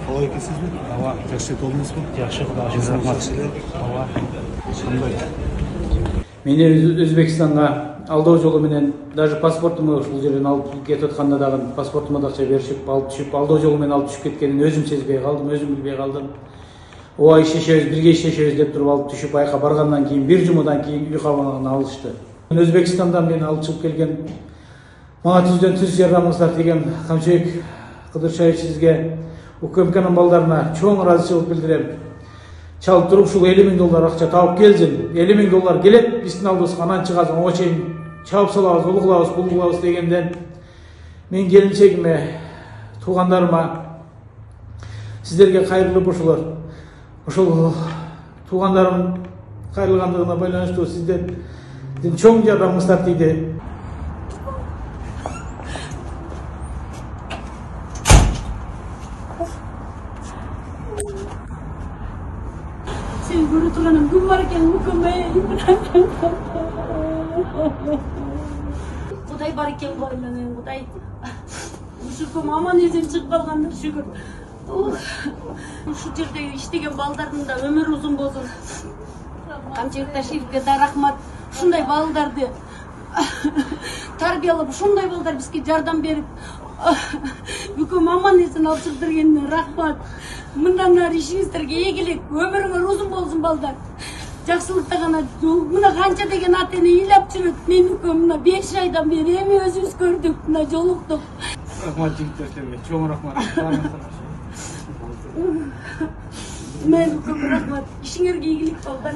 Қалай екенсіз бе? Ава. Жақсы толдыңыз ба? Жақсы, Құдай рахмат. Ава. Қандай? Мени Өзбекстанга алдоо жолу менен даже паспортумду ушул жерден алып кетип атканда дагы паспортума да акча беришип алып түшүп алдоо жолу менен алып түшүп кеткенин өзүм сезбей калдым, өзүм билбей калдым. Ооба иштешебиз, бирге иштешебиз деп туруп алып түшүп айка баргандан кийин бир жумадан кийин үй кабагына алышты. Өзбекстандан мени алып чыгып келген мага түздөн түз жардамыңыздар деген Камчыбек Кыдыршаевич сизге УКМКнын балдарына чоң ыраазычылык билдирем. Чалып туруп ушул $50.000 акча таап келсин. $50.000 келет, биздин алдыбызга анан чыгасың, ого чейин чабып салабыз, улуу кылабыз, бул кылабыз дегенден мен келинчегиме, туугандарыма сиздерге кайрылып ушул туугандарым кайрылгандыгына байланыштуу сиздердин чоң жардамыңыздар тийди. Seni görü turganım gün varken mükemmel. Kuday var iken koymanen kuday. Şükür aman ezen çıkıp kalganlar şükür. Şu yerde iştegen baldarının da ömür uzun bolsun. Kamçılık Taşиевке da rahmat. Şunday baldardı tarbiyalап, şunday balдар bizge jardam berip бүкім aman ezen alып çıktırgenine rahmat. Мындан ары işinizlerge egilek, ömürüңөр uzun bolsun balдар. Жақсылықта ғана мына қанша деген ата-ана ыйлап жүрөт. Мен үкім мына 5 айдан бери эми өзүбүз көрдүк, мына жолуктук. Рахмат жигиттер силерге, чоң рахмат. Мен үкім рахмат. Ишиңерге ийгилик балдар.